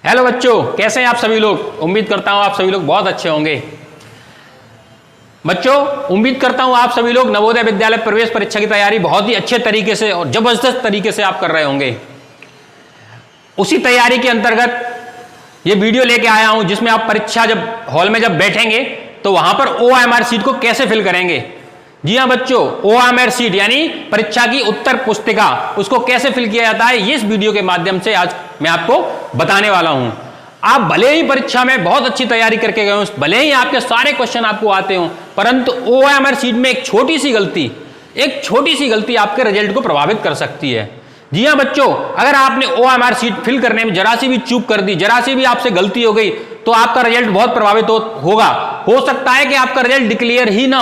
Hello बच्चों, कैसे हैं आप सभी लोग। उम्मीद करता हूं आप सभी लोग बहुत अच्छे होंगे। बच्चों, उम्मीद करता हूं आप सभी लोग नवोदय विद्यालय प्रवेश परीक्षा की तैयारी बहुत ही अच्छे तरीके से और जबरदस्त तरीके से आप कर रहे होंगे। उसी तैयारी के अंतर्गत ये वीडियो लेके आया हूं जिसमें आप परीक्षा जब हॉल में जब बैठेंगे तो वहां पर OMR सीट को कैसे फिल करेंगे। जी हाँ बच्चों, OMR सीट यानी परीक्षा की उत्तर पुस्तिका, उसको कैसे फिल किया जाता है ये इस वीडियो के माध्यम से आज मैं आपको बताने वाला हूं। आप भले ही परीक्षा में बहुत अच्छी तैयारी करके गए हो, भले ही आपके सारे क्वेश्चन आपको आते हो, परंतु OMR सीट में एक छोटी सी गलती आपके रिजल्ट को प्रभावित कर सकती है। जी हाँ बच्चों, अगर आपने OMR सीट फिल करने में जरा सी भी चूक कर दी, जरा सी भी आपसे गलती हो गई तो आपका रिजल्ट बहुत प्रभावित होगा। हो सकता है कि आपका रिजल्ट डिक्लेयर ही ना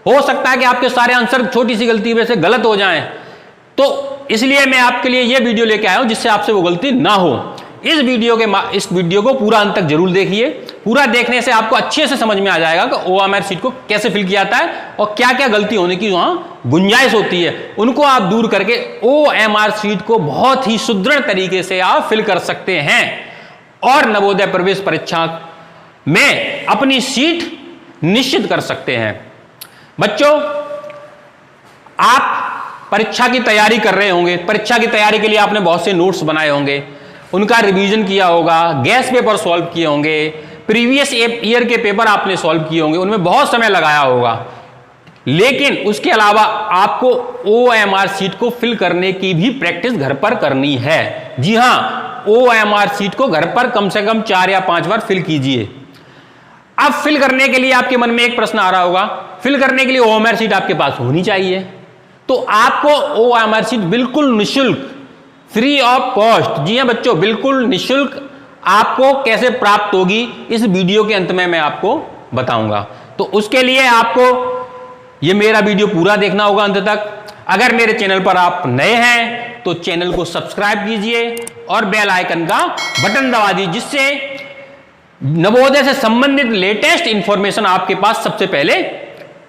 हो सकता है कि आपके सारे आंसर छोटी सी गलती में से गलत हो जाएं। तो इसलिए मैं आपके लिए यह वीडियो लेके आया हूं जिससे आपसे वो गलती ना हो। इस वीडियो को पूरा अंत तक जरूर देखिए। पूरा देखने से आपको अच्छे से समझ में आ जाएगा कि OMR सीट को कैसे फिल किया जाता है और क्या क्या गलती होने की वहां गुंजाइश होती है, उनको आप दूर करके OMR सीट को बहुत ही सुदृढ़ तरीके से आप फिल कर सकते हैं और नवोदय प्रवेश परीक्षा में अपनी सीट निश्चित कर सकते हैं। बच्चों, आप परीक्षा की तैयारी कर रहे होंगे। परीक्षा की तैयारी के लिए आपने बहुत से नोट्स बनाए होंगे, उनका रिवीजन किया होगा, गैस पेपर सॉल्व किए होंगे, प्रीवियस ईयर के पेपर आपने सॉल्व किए होंगे, उनमें बहुत समय लगाया होगा। लेकिन उसके अलावा आपको OMR सीट को फिल करने की भी प्रैक्टिस घर पर करनी है। जी हां, OMR सीट को घर पर कम से कम 4 या 5 बार फिल कीजिए। अब फिल करने के लिए आपके मन में एक प्रश्न आ रहा होगा, फिल करने के लिए OMR सीट आपके पास होनी चाहिए। तो आपको OMR सीट बिल्कुल निःशुल्क, फ्री ऑफ कॉस्ट, जी हां बच्चों, बिल्कुल निःशुल्क आपको कैसे प्राप्त होगी इस वीडियो के अंत में मैं आपको बताऊंगा। तो उसके लिए आपको ये मेरा वीडियो पूरा देखना होगा अंत तक। अगर मेरे चैनल पर आप नए हैं तो चैनल को सब्सक्राइब कीजिए और बेल आइकन का बटन दबा दीजिए, जिससे नवोदय से संबंधित लेटेस्ट इंफॉर्मेशन आपके पास सबसे पहले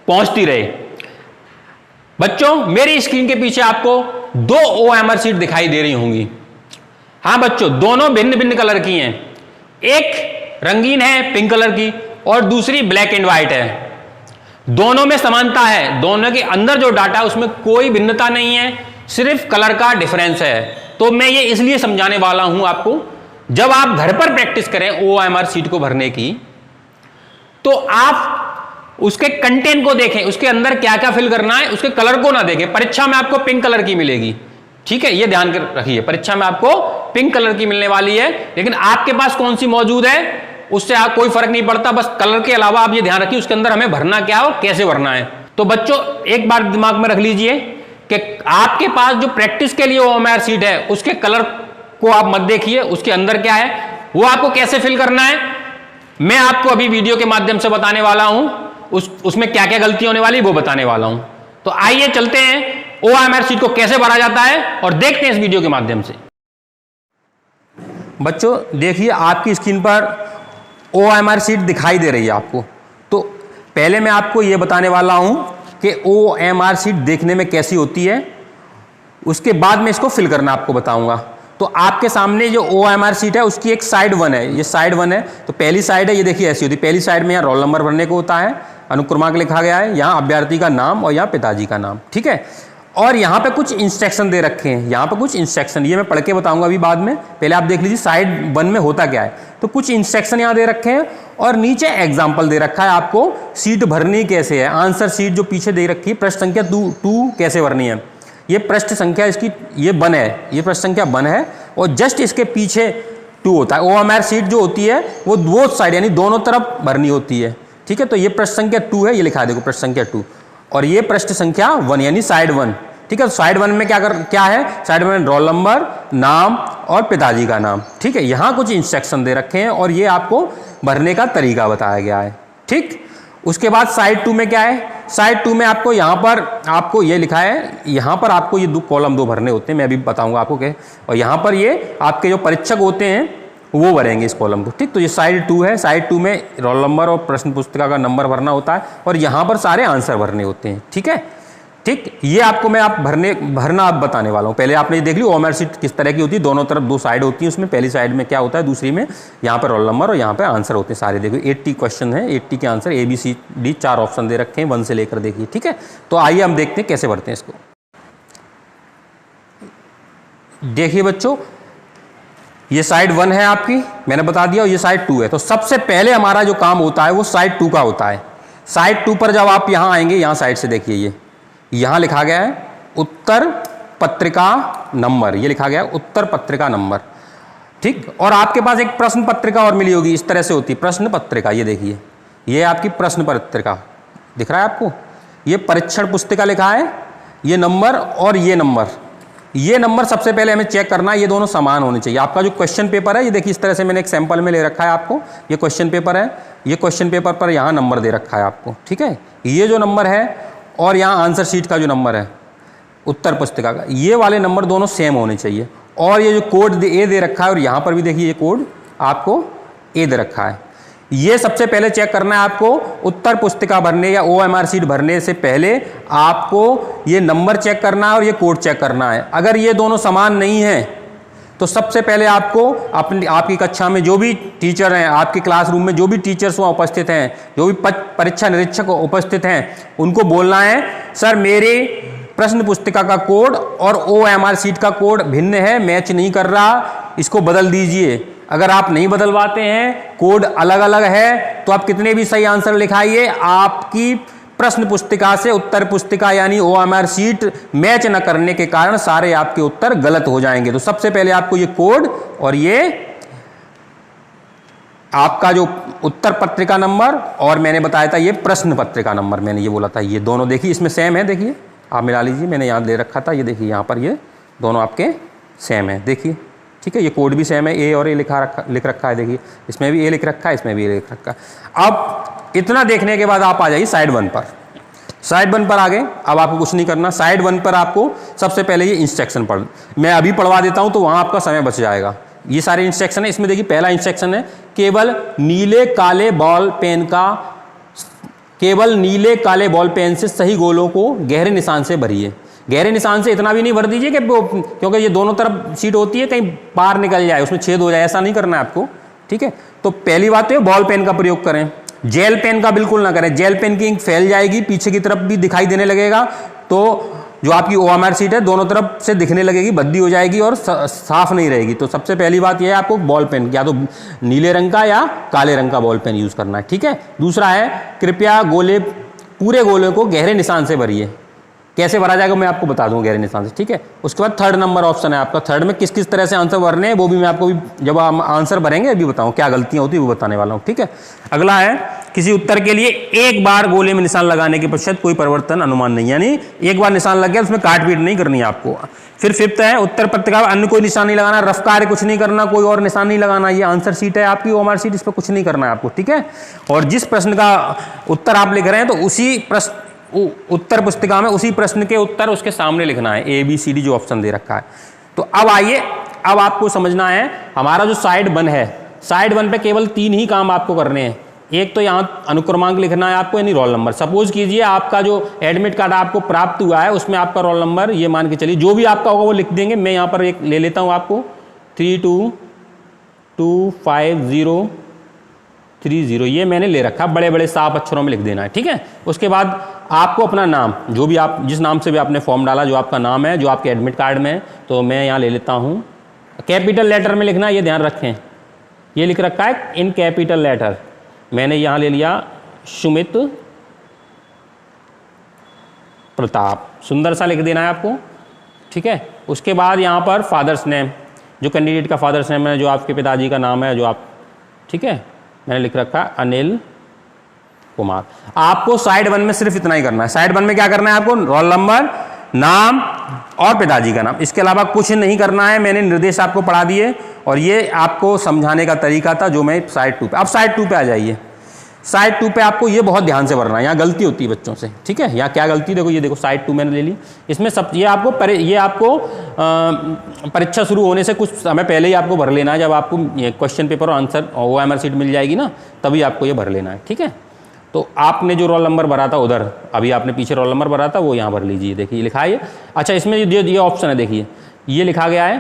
पहुंचती रहे। बच्चों, मेरी स्क्रीन के पीछे आपको 2 OMR सीट दिखाई दे रही होंगी। हां बच्चों, दोनों भिन्न भिन्न कलर की हैं। एक रंगीन है पिंक कलर की और दूसरी ब्लैक एंड व्हाइट है। दोनों में समानता है, दोनों के अंदर जो डाटा है उसमें कोई भिन्नता नहीं है, सिर्फ कलर का डिफरेंस है। तो मैं ये इसलिए समझाने वाला हूं आपको, जब आप घर पर प्रैक्टिस करें OMR सीट को भरने की तो आप उसके कंटेंट को देखें, उसके अंदर क्या क्या फिल करना है, उसके कलर को ना देखें। परीक्षा में आपको पिंक कलर की मिलेगी, ठीक है, ये ध्यान रखिए, परीक्षा में आपको पिंक कलर की मिलने वाली है, लेकिन आपके पास कौन सी मौजूद है उससे आप कोई फर्क नहीं पड़ता। बस कलर के अलावा आप ये ध्यान रखिए उसके अंदर हमें भरना क्या है और कैसे भरना है। तो बच्चों, एक बार दिमाग में रख लीजिए कि आपके पास जो प्रैक्टिस के लिए OMR सीट है उसके कलर को आप मत देखिए, उसके अंदर क्या है वो आपको कैसे फिल करना है मैं आपको अभी वीडियो के माध्यम से बताने वाला हूं। उसमें क्या क्या गलती होने वाली वो बताने वाला हूं। तो आइए चलते हैं OMR सीट को कैसे भरा जाता है और देखते हैं इस वीडियो के माध्यम से। बच्चों देखिए, आपकी स्क्रीन पर OMR सीट दिखाई दे रही है आपको। तो पहले मैं आपको यह बताने वाला हूं कि OMR सीट देखने में कैसी होती है, उसके बाद में इसको फिल करना आपको बताऊंगा। तो आपके सामने जो OMR सीट है उसकी एक साइड 1 है, ये साइड 1 है। तो पहली साइड है, ये देखिए ऐसी होती है। पहली साइड में यहाँ रोल नंबर भरने को होता है, अनुक्रमांक लिखा गया है, यहाँ अभ्यर्थी का नाम और यहाँ पिताजी का नाम, ठीक है। और यहाँ पे कुछ इंस्ट्रक्शन दे रखे हैं, यहाँ पे कुछ इंस्ट्रक्शन, ये मैं पढ़ के बताऊंगा अभी बाद में। पहले आप देख लीजिए साइड 1 में होता क्या है। तो कुछ इंस्ट्रक्शन यहाँ दे रखे हैं और नीचे एग्जाम्पल दे रखा है आपको सीट भरनी कैसे है। आंसर सीट जो पीछे दे रखी है, प्रश्न संख्या 2 कैसे भरनी है। ये पृष्ठ संख्या इसकी ये 1 है, ये पृष्ठ संख्या 1 है और जस्ट इसके पीछे 2 होता है। OMR सीट जो होती है वो बोथ साइड यानी दोनों तरफ भरनी होती है, ठीक है। तो ये पृष्ठ संख्या 2 है, ये लिखा देखो पृष्ठ संख्या 2, और ये पृष्ठ संख्या 1 यानी साइड 1, ठीक है। साइड 1 में क्या है, साइड 1 में रोल नंबर, नाम और पिताजी का नाम, ठीक है। यहाँ कुछ इंस्ट्रक्शन दे रखे हैं और ये आपको भरने का तरीका बताया गया है, ठीक। उसके बाद साइड 2 में क्या है, साइड 2 में आपको यहाँ पर आपको ये लिखा है, यहाँ पर आपको ये कॉलम 2 भरने होते हैं, मैं अभी बताऊंगा आपको क्या। और यहाँ पर ये आपके जो परीक्षक होते हैं वो भरेंगे इस कॉलम को, ठीक। तो ये साइड 2 है, साइड 2 में रोल नंबर और प्रश्न पुस्तिका का नंबर भरना होता है और यहाँ पर सारे आंसर भरने होते हैं, ठीक है। ठीक, ये आपको मैं भरना आप बताने वाला हूँ। पहले आपने ये देख ली ओएमआर शीट किस तरह की होती है, दोनों तरफ 2 साइड होती है उसमें, पहली साइड में क्या होता है, दूसरी में यहाँ पर रोल नंबर और यहाँ पे आंसर होते हैं सारे। देखो 80 क्वेश्चन है, 80 के आंसर ABCD 4 ऑप्शन दे रखे हैं 1 से लेकर, देखिए ठीक है। तो आइए हम देखते हैं कैसे भरते हैं इसको। देखिए बच्चों, ये साइड 1 है आपकी, मैंने बता दिया, और ये साइड 2 है। तो सबसे पहले हमारा जो काम होता है वो साइड 2 का होता है। साइड 2 पर जब आप यहाँ आएंगे, यहाँ साइड से देखिए, ये यहाँ लिखा गया है उत्तर पत्रिका नंबर, ये लिखा गया है उत्तर पत्रिका नंबर, ठीक। और आपके पास एक प्रश्न पत्रिका और मिली होगी, इस तरह से होती है प्रश्न पत्रिका, ये देखिए, ये आपकी प्रश्न पत्रिका दिख रहा है आपको, ये परीक्षण पुस्तिका लिखा है, ये नंबर और ये नंबर, ये नंबर सबसे पहले हमें चेक करना है, ये दोनों समान होने चाहिए। आपका जो क्वेश्चन पेपर है, ये देखिए इस तरह से मैंने एक सैंपल में ले रखा है आपको, ये क्वेश्चन पेपर है, ये क्वेश्चन पेपर पर यहाँ नंबर दे रखा है आपको, ठीक है। ये जो नंबर है और यहाँ आंसर शीट का जो नंबर है उत्तर पुस्तिका का, ये वाले नंबर दोनों सेम होने चाहिए। और ये जो कोड ए दे रखा है, और यहाँ पर भी देखिए ये कोड आपको ए दे रखा है, ये सबसे पहले चेक करना है आपको। उत्तर पुस्तिका भरने या OMR शीट भरने से पहले आपको ये नंबर चेक करना है और ये कोड चेक करना है। अगर ये दोनों समान नहीं है तो सबसे पहले आपको आपकी कक्षा में जो भी टीचर हैं, आपके क्लासरूम में जो भी टीचर्स वहाँ उपस्थित हैं, जो भी परीक्षा निरीक्षक उपस्थित हैं, उनको बोलना है सर मेरे प्रश्न पुस्तिका का कोड और OMR शीट का कोड भिन्न है, मैच नहीं कर रहा, इसको बदल दीजिए। अगर आप नहीं बदलवाते हैं, कोड अलग अलग है, तो आप कितने भी सही आंसर लिखाइए, आपकी प्रश्न पुस्तिका से उत्तर पुस्तिका यानी OMR शीट मैच न करने के कारण सारे आपके उत्तर गलत हो जाएंगे। तो सबसे पहले आपको ये कोड और ये आपका जो उत्तर पत्रिका नंबर और मैंने बताया था ये प्रश्न पत्रिका नंबर, मैंने ये बोला था, ये दोनों देखिए इसमें सेम है, देखिए आप मिला लीजिए, मैंने यहाँ दे रखा था, ये देखिए यहाँ पर ये दोनों आपके सेम है, देखिए ठीक है। ये कोड भी सेम है, ए और ए लिख रखा है, देखिए इसमें भी ए लिख रखा है, इसमें भी ए लिख रखा है। अब इतना देखने के बाद आप आ जाइए साइड 1 पर। साइड 1 पर आ गए, अब आपको कुछ नहीं करना। साइड 1 पर आपको सबसे पहले ये इंस्ट्रक्शन पढ़, मैं अभी पढ़वा देता हूँ तो वहाँ आपका समय बच जाएगा। ये सारे इंस्ट्रक्शन है, इसमें देखिए पहला इंस्ट्रक्शन है केवल नीले काले बॉल पेन से सही गोलों को गहरे निशान से भरिए। गहरे निशान से इतना भी नहीं भर दीजिए कि क्योंकि ये दोनों तरफ शीट होती है, कहीं पार निकल जाए, उसमें छेद हो जाए, ऐसा नहीं करना है आपको, ठीक है। तो पहली बात तो बॉल पेन का प्रयोग करें, जेल पेन का बिल्कुल ना करें। जेल पेन की इंक फैल जाएगी, पीछे की तरफ भी दिखाई देने लगेगा, तो जो आपकी OMR शीट है दोनों तरफ से दिखने लगेगी, भद्दी हो जाएगी और साफ नहीं रहेगी। तो सबसे पहली बात यह है आपको बॉल पेन या तो नीले रंग का या काले रंग का बॉल पेन यूज करना है, ठीक है। दूसरा है कृपया पूरे गोले को गहरे निशान से भरिए। कैसे भरा जाएगा मैं आपको बता दूं गहरे निशान से, ठीक है। उसके बाद थर्ड नंबर ऑप्शन है आपका, थर्ड में किस किस तरह से आंसर भरने हैं वो भी मैं आपको जब हम आंसर भरेंगे अभी बताऊं, क्या गलतियां होती है वो बताने वाला हूं, ठीक है। अगला है किसी उत्तर के लिए एक बार गोले में निशान लगाने के पश्चात कोई परिवर्तन अनुमान नहीं, यानी एक बार निशान लग गया उसमें काट पीट नहीं करनी है आपको। फिर फिफ्थ है उत्तर पत्रिका अन्य कोई निशान नहीं लगाना, रफ कार्य कुछ नहीं करना, कोई और निशान नहीं लगाना। ये आंसर शीट है आपकी OMR शीट, इस पर कुछ नहीं करना है आपको, ठीक है। और जिस प्रश्न का उत्तर आप लिख रहे हैं तो उसी प्रश्न उत्तर पुस्तिका में उसी प्रश्न के उत्तर उसके सामने लिखना है, ABCD जो ऑप्शन दे रखा है। तो अब आइए, अब आपको समझना है हमारा जो साइड 1 है, साइड 1 पे केवल 3 ही काम आपको करने हैं। एक तो यहाँ अनुक्रमांक लिखना है आपको, यानी रोल नंबर। सपोज कीजिए आपका जो एडमिट कार्ड आपको प्राप्त हुआ है उसमें आपका रोल नंबर ये मान के चलिए जो भी आपका होगा वो लिख देंगे। मैं यहाँ पर एक ले लेता हूँ आपको 3225030, ये मैंने ले रखा, बड़े बड़े साफ अक्षरों में लिख देना है, ठीक है। उसके बाद आपको अपना नाम, जो भी आप जिस नाम से भी आपने फॉर्म डाला, जो आपका नाम है जो आपके एडमिट कार्ड में है, तो मैं यहाँ ले लेता हूँ, कैपिटल लेटर में लिखना, ये ध्यान रखें, ये लिख रखा है इन कैपिटल लेटर, मैंने यहाँ ले लिया सुमित प्रताप, सुंदर सा लिख देना है आपको, ठीक है। उसके बाद यहाँ पर फादर्स नेम, जो कैंडिडेट का फादर्स नेम है, जो आपके पिताजी का नाम है, जो आप, ठीक है, मैंने लिख रखा अनिल कुमार। आपको साइड 1 में सिर्फ इतना ही करना है। साइड 1 में क्या करना है आपको, रोल नंबर, नाम और पिताजी का नाम, इसके अलावा कुछ नहीं करना है। मैंने निर्देश आपको पढ़ा दिए और ये आपको समझाने का तरीका था जो मैं साइड 2 पे। अब साइड 2 पे आ जाइए। साइड 2 पे आपको ये बहुत ध्यान से भरना है, यहाँ गलती होती है बच्चों से, ठीक है। यहाँ क्या गलती, देखो ये देखो साइड 2 मैंने ले ली, इसमें सब ये आपको परीक्षा शुरू होने से कुछ समय पहले ही आपको भर लेना है। जब आपको क्वेश्चन पेपर और आंसर OMR शीट मिल जाएगी ना, तभी आपको ये भर लेना है, ठीक है। तो आपने जो रोल नंबर भरा था उधर, अभी आपने पीछे रोल नंबर भरा था वो यहाँ भर लीजिए, देखिए लिखा है। अच्छा, इसमें ये ऑप्शन है, देखिए ये लिखा गया है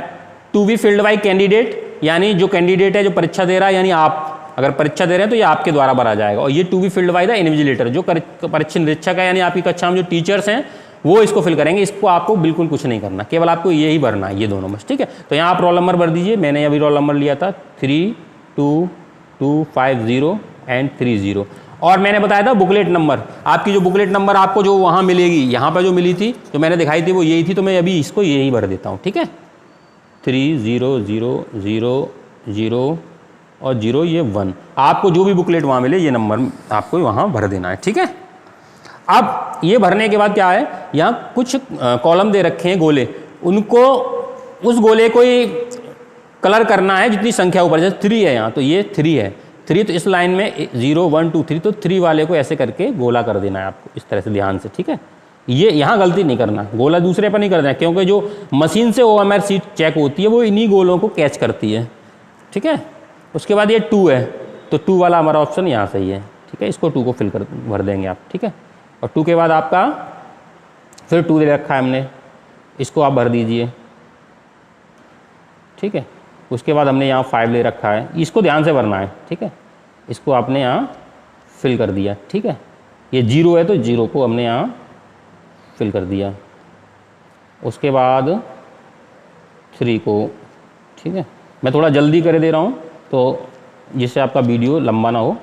to be filled by candidate, यानी जो कैंडिडेट है जो परीक्षा दे रहा है, यानी आप अगर परीक्षा दे रहे हैं तो ये आपके द्वारा भरा जाएगा। और ये to be filled by the invigilator, जो परीक्षा निरीक्षक है यानी आपकी कक्षा में जो टीचर्स हैं वो इसको फिल करेंगे। इसको आपको बिल्कुल कुछ नहीं करना, केवल आपको यही भरना है, ये दोनों बस, ठीक है। तो यहाँ आप रोल नंबर भर दीजिए। मैंने अभी रोल नंबर लिया था 32250 एंड 30। और मैंने बताया था बुकलेट नंबर, आपकी जो बुकलेट नंबर आपको जो वहाँ मिलेगी, यहाँ पर जो मिली थी जो मैंने दिखाई थी वो यही थी, तो मैं अभी इसको यही भर देता हूँ, ठीक है। 3000 और 0 ये 1, आपको जो भी बुकलेट वहाँ मिले ये नंबर आपको वहाँ भर देना है, ठीक है। अब ये भरने के बाद क्या है, यहाँ कुछ कॉलम दे रखे हैं गोले, उनको उस गोले को ही कलर करना है जितनी संख्या ऊपर, जैसे 3 है यहाँ तो ये 3 है, 3 तो इस लाइन में 0 1 2 3, तो 3 वाले को ऐसे करके गोला कर देना है आपको इस तरह से, ध्यान से, ठीक है। ये यहाँ गलती नहीं करना, गोला दूसरे पर नहीं करना है, क्योंकि जो मशीन से OMR सीट चेक होती है वो इन्हीं गोलों को कैच करती है, ठीक है। उसके बाद ये 2 है, तो 2 वाला हमारा ऑप्शन यहाँ सही है, ठीक है। इसको 2 को फिल कर भर देंगे आप, ठीक है। और 2 के बाद आपका फिर 2 दे रखा है हमने, इसको आप भर दीजिए, ठीक है। उसके बाद हमने यहाँ 5 ले रखा है, इसको ध्यान से भरना है, ठीक है। इसको आपने यहाँ फिल कर दिया, ठीक है। ये 0 है तो 0 को हमने यहाँ फिल कर दिया। उसके बाद 3 को, ठीक है। मैं थोड़ा जल्दी कर दे रहा हूँ तो जिससे आपका वीडियो लंबा ना हो।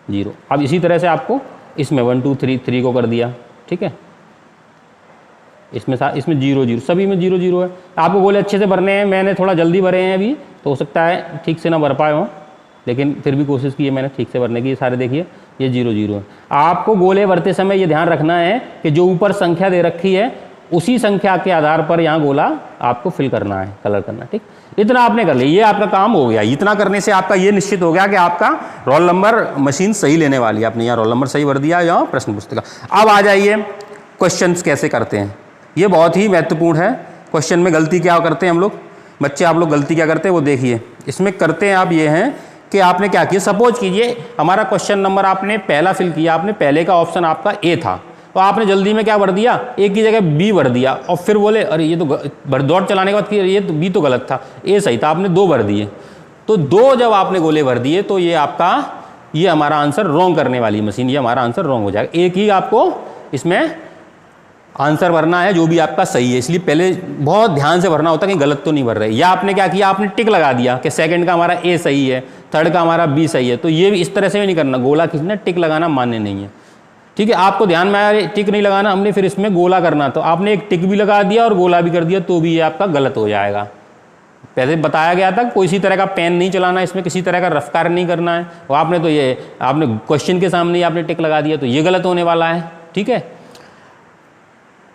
0, अब इसी तरह से आपको इसमें 1 2 3 को कर दिया, ठीक है। इसमें 0 0 सभी में 0 0 है। आपको गोले अच्छे से भरने हैं, मैंने थोड़ा जल्दी भरे हैं अभी, तो हो सकता है ठीक से ना भर पाए हों, लेकिन फिर भी कोशिश की है मैंने ठीक से भरने की। सारे देखिए ये 0 0 है। आपको गोले भरते समय ये ध्यान रखना है कि जो ऊपर संख्या दे रखी है उसी संख्या के आधार पर यहाँ गोला आपको फिल करना है, कलर करना, ठीक। इतना आपने कर लिया, ये आपका काम हो गया। इतना करने से आपका ये निश्चित हो गया कि आपका रोल नंबर मशीन सही लेने वाली है। आपने यहाँ रोल नंबर सही भर दिया, यहाँ प्रश्न पुस्तिका। अब आ जाइए क्वेश्चंस कैसे करते हैं, ये बहुत ही महत्वपूर्ण है। क्वेश्चन में गलती क्या करते हैं हम लोग, बच्चे आप लोग गलती क्या करते हैं वो देखिए। इसमें करते हैं आप ये हैं कि आपने क्या किया, सपोज कीजिए हमारा क्वेश्चन नंबर आपने पहला फिल किया, आपने पहले का ऑप्शन आपका ए था, तो आपने जल्दी में क्या भर दिया, ए की जगह बी भर दिया, और फिर बोले अरे ये तो दौड़ चलाने के बाद ये तो बी तो गलत था, ए सही था, आपने 2 भर दिए। तो 2 जब आपने गोले भर दिए तो ये आपका, ये हमारा आंसर रॉन्ग करने वाली मशीन, ये हमारा आंसर रॉन्ग हो जाएगा। एक ही आपको इसमें आंसर भरना है जो भी आपका सही है, इसलिए पहले बहुत ध्यान से भरना होता है कि गलत तो नहीं भर रहे। या आपने क्या किया, आपने टिक लगा दिया कि सेकंड का हमारा ए सही है, थर्ड का हमारा बी सही है, तो ये भी इस तरह से भी नहीं करना। गोला खींचना, टिक लगाना मान्य नहीं है, ठीक है। आपको ध्यान में आया टिक नहीं लगाना, हमने फिर इसमें गोला करना, तो आपने एक टिक भी लगा दिया और गोला भी कर दिया, तो भी ये आपका गलत हो जाएगा। पहले बताया गया था कोई सी तरह का पेन नहीं चलाना, इसमें किसी तरह का रफ्तार नहीं करना है, और आपने तो ये आपने क्वेश्चन के सामने ही आपने टिक लगा दिया, तो ये गलत होने वाला है, ठीक है।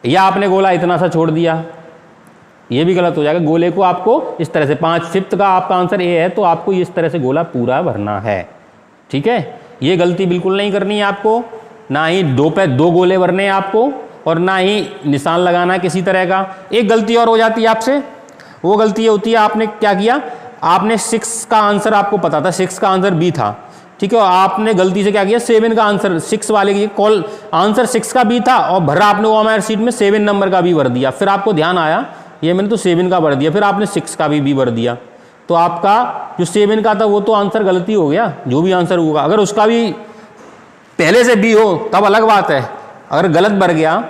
या आपने गोला इतना सा छोड़ दिया, ये भी गलत हो जाएगा। गोले को आपको इस तरह से 5/5 का आपका आंसर ए है, तो आपको इस तरह से गोला पूरा भरना है, ठीक है। ये गलती बिल्कुल नहीं करनी है आपको, ना ही 2 पे 2 गोले भरने हैं आपको, और ना ही निशान लगाना है किसी तरह का। एक गलती और हो जाती है आपसे, वो गलती ये होती है, आपने क्या किया, आपने 6 का आंसर आपको पता था, 6 का आंसर बी था, ठीक है। आपने गलती से क्या किया, 7 का आंसर, 6 वाले की कॉल आंसर 6 का बी था और भरा आपने OMR सीट में 7 नंबर का भी भर दिया। फिर आपको ध्यान आया ये मैंने तो 7 का भर दिया, फिर आपने 6 का भी भर दिया, तो आपका जो 7 का था वो तो आंसर गलती हो गया। जो भी आंसर होगा अगर उसका भी पहले से बी हो तब अलग बात है, अगर गलत भर गया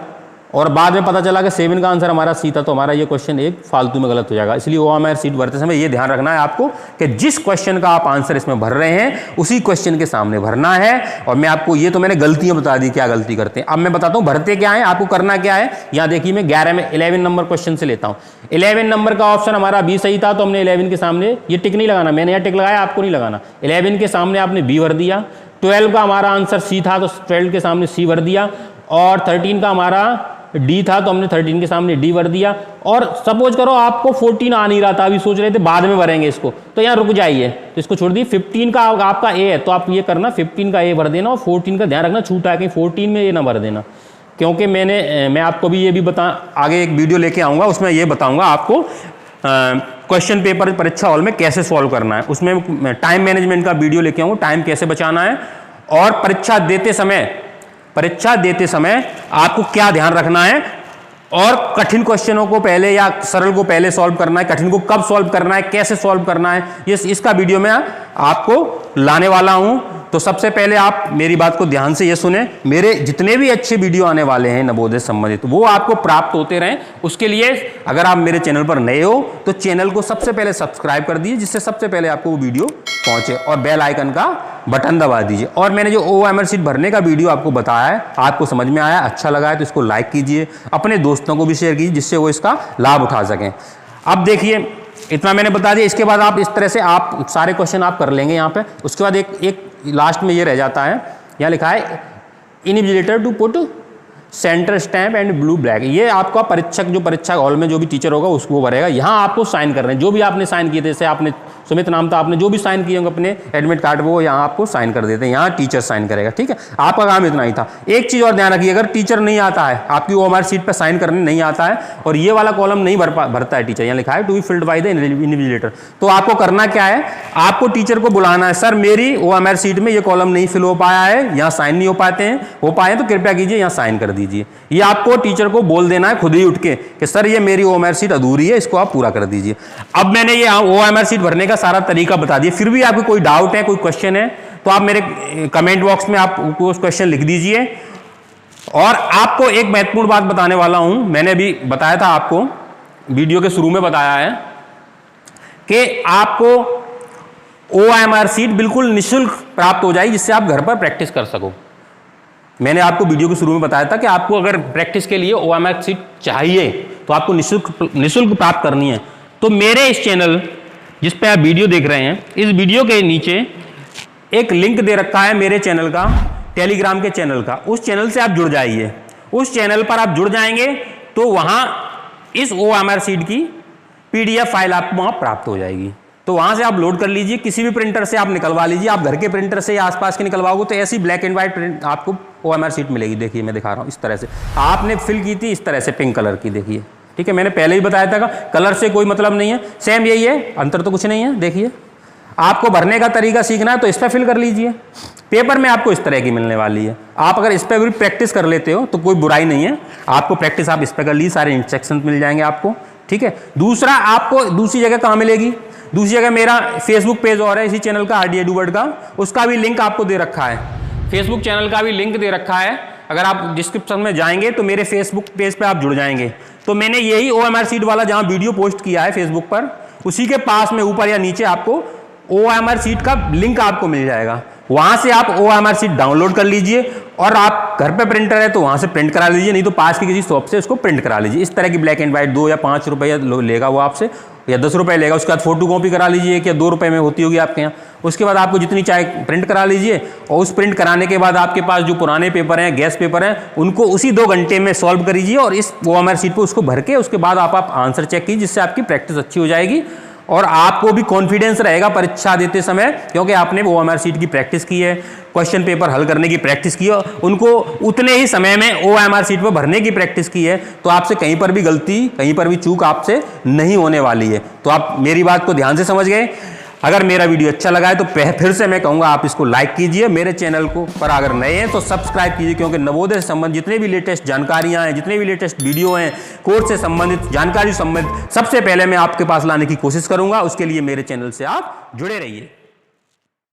और बाद में पता चला कि 7 का आंसर हमारा सी था, तो हमारा ये क्वेश्चन एक फालतू में गलत हो जाएगा। इसलिए OMR सीट भरते समय ये ध्यान रखना है आपको कि जिस क्वेश्चन का आप आंसर इसमें भर रहे हैं उसी क्वेश्चन के सामने भरना है। और मैं आपको ये तो मैंने गलतियां बता दी, क्या गलती करते हैं। अब मैं बताता हूं भरते क्या है, आपको करना क्या है। यहाँ देखिए मैं 11 नंबर क्वेश्चन से लेता हूँ। 11 नंबर का ऑप्शन हमारा बी सही था, तो हमने 11 के सामने ये टिक नहीं लगाना, मैंने यहाँ टिक लगाया, आपको नहीं लगाना। 11 के सामने आपने बी भर दिया। 12 का हमारा आंसर सी था, तो 12 के सामने सी भर दिया। और 13 का हमारा डी था, तो हमने 13 के सामने डी भर दिया। और सपोज करो आपको 14 आ नहीं रहा था, अभी सोच रहे थे बाद में भरेंगे इसको, तो यहाँ रुक जाइए, तो इसको छोड़ दिए। 15 का आपका ए है, तो आप ये करना 15 का ए भर देना, और 14 का ध्यान रखना छूटा है कहीं 14 में ये ना भर देना, क्योंकि मैं आपको भी ये भी आगे एक वीडियो लेके आऊँगा, उसमें ये बताऊँगा आपको क्वेश्चन पेपर परीक्षा हॉल में कैसे सॉल्व करना है। उसमें टाइम मैनेजमेंट का वीडियो लेके आऊँगा, टाइम कैसे बचाना है और परीक्षा देते समय आपको क्या ध्यान रखना है, और कठिन क्वेश्चनों को पहले या सरल को पहले सॉल्व करना है, कठिन को कब सॉल्व करना है, कैसे सॉल्व करना है, ये इसका वीडियो मैं आपको लाने वाला हूं। तो सबसे पहले आप मेरी बात को ध्यान से ये सुने, मेरे जितने भी अच्छे वीडियो आने वाले हैं नवोदय संबंधित, वो आपको प्राप्त होते रहें। उसके लिए अगर आप मेरे चैनल पर नए हो तो चैनल को सबसे पहले सब्सक्राइब कर दीजिए, जिससे सबसे पहले आपको वो वीडियो पहुंचे, और बेल आइकन का बटन दबा दीजिए। और मैंने जो OMR शीट भरने का वीडियो आपको बताया है, आपको समझ में आया, अच्छा लगा है तो इसको लाइक कीजिए, अपने दोस्तों को भी शेयर कीजिए, जिससे वो इसका लाभ उठा सकें। अब देखिए, इतना मैंने बता दिया। इसके बाद आप इस तरह से आप सारे क्वेश्चन आप कर लेंगे यहाँ पे। उसके बाद एक लास्ट में ये रह जाता है, यहाँ लिखा है invigilator to put centre stamp and blue black. ये आपका परीक्षक जो परीक्षा हॉल में जो भी टीचर होगा उसको भरेगा। यहाँ आपको साइन करने हैं, जो भी आपने साइन किए थे, जैसे आपने सुमित नाम था, आपने जो भी साइन किए होंगे अपने एडमिट कार्ड वो यहाँ आपको साइन कर देते हैं, यहाँ टीचर साइन करेगा। ठीक है, आपका काम इतना ही था। एक चीज़ और ध्यान रखिए, अगर टीचर नहीं आता है, आपकी OMR शीट पर साइन करने नहीं आता है और ये वाला कॉलम नहीं भरता है टीचर, यहाँ लिखा है to be filled by the invigilator, तो आपको करना क्या है, आपको टीचर को बुलाना है, सर मेरी OMR शीट में ये कॉलम नहीं फिल हो पाया है, यहाँ साइन नहीं हो पाए तो कृपया कीजिए यहाँ साइन कर दीजिए। ये आपको टीचर को बोल देना है खुद ही उठ के कि सर ये मेरी OMR शीट अधूरी है, इसको आप पूरा कर दीजिए। अब मैंने ये OMR शीट भरने का सारा तरीका बता दिया। फिर भी आपको कोई डाउट है, कोई क्वेश्चन है, तो आप मेरे कमेंट बॉक्स में आप उस क्वेश्चन लिख दीजिए। और आपको एक महत्वपूर्ण बात बताने वाला हूं, मैंने अभी बताया था आपको, वीडियो के शुरू में बताया है कि आपको OMR शीट बिल्कुल निःशुल्क प्राप्त हो जाएगी, जिससे आप घर पर प्रैक्टिस कर सको। मैंने आपको वीडियो के शुरू में बताया था कि आपको अगर प्रैक्टिस के लिए OMR शीट चाहिए तो आपको निःशुल्क प्राप्त करनी है। तो मेरे इस चैनल जिस पे आप वीडियो देख रहे हैं, इस वीडियो के नीचे एक लिंक दे रखा है मेरे चैनल का, टेलीग्राम के चैनल का। उस चैनल से आप जुड़ जाइए। उस चैनल पर आप जुड़ जाएंगे तो वहां इस OMR शीट की PDF फाइल आपको वहां प्राप्त हो जाएगी। तो वहां से आप लोड कर लीजिए, किसी भी प्रिंटर से आप निकलवा लीजिए। आप घर के प्रिंटर से या आसपास के निकलवाओगे तो ऐसी ब्लैक एंड व्हाइट प्रिंट आपको OMR शीट मिलेगी। देखिए मैं दिखा रहा हूं, इस तरह से आपने फिल की थी, इस तरह से पिंक कलर की, देखिए। ठीक है, मैंने पहले ही बताया था कलर से कोई मतलब नहीं है, सेम यही है, अंतर तो कुछ नहीं है। देखिए, आपको भरने का तरीका सीखना है तो इस पर फिल कर लीजिए। पेपर में आपको इस तरह की मिलने वाली है। आप अगर इस पर भी प्रैक्टिस कर लेते हो तो कोई बुराई नहीं है, आपको प्रैक्टिस आप इस पर कर लीजिए, सारे इंस्ट्रक्शन मिल जाएंगे आपको। ठीक है, दूसरा आपको दूसरी जगह कहाँ मिलेगी, दूसरी जगह मेरा फेसबुक पेज और है इसी चैनल का, RD EduWorld का, उसका भी लिंक आपको दे रखा है। फेसबुक चैनल का भी लिंक दे रखा है, अगर आप डिस्क्रिप्शन में जाएंगे तो मेरे फेसबुक पेज पे आप जुड़ जाएंगे। तो मैंने यही OMR शीट वाला जहां वीडियो पोस्ट किया है फेसबुक पर, उसी के पास में ऊपर या नीचे आपको OMR शीट का लिंक आपको मिल जाएगा। वहां से आप OMR शीट डाउनलोड कर लीजिए, और आप घर पे प्रिंटर है तो वहां से प्रिंट करा लीजिए, नहीं तो पास की किसी शॉप से उसको प्रिंट करा लीजिए। इस तरह की ब्लैक एंड व्हाइट 2 या 5 रुपये लेगा वो आपसे, या 10 रुपये लेगा। उसके बाद फोटो कॉपी करा लीजिए, क्या 2 रुपये में होती होगी आपके यहाँ। उसके बाद आपको जितनी चाहे प्रिंट करा लीजिए, और उस प्रिंट कराने के बाद आपके पास जो पुराने पेपर हैं, गैस पेपर हैं, उनको उसी 2 घंटे में सॉल्व करीजिए, और इस OMR शीट पर उसको भर के उसके बाद आप आंसर चेक कीजिए, जिससे आपकी प्रैक्टिस अच्छी हो जाएगी और आपको भी कॉन्फिडेंस रहेगा परीक्षा देते समय, क्योंकि आपने OMR शीट की प्रैक्टिस की है, क्वेश्चन पेपर हल करने की प्रैक्टिस की है, उनको उतने ही समय में OMR शीट पर भरने की प्रैक्टिस की है। तो आपसे कहीं पर भी गलती, कहीं पर भी चूक आपसे नहीं होने वाली है। तो आप मेरी बात को ध्यान से समझ गए। अगर मेरा वीडियो अच्छा लगा है तो फिर से मैं कहूँगा आप इसको लाइक कीजिए। मेरे चैनल को पर अगर नए हैं तो सब्सक्राइब कीजिए, क्योंकि नवोदय से संबंधित जितने भी लेटेस्ट जानकारियाँ हैं, जितने भी लेटेस्ट वीडियो हैं, कोर्स से संबंधित जानकारी संबंधित, सबसे पहले मैं आपके पास लाने की कोशिश करूँगा। उसके लिए मेरे चैनल से आप जुड़े रहिए।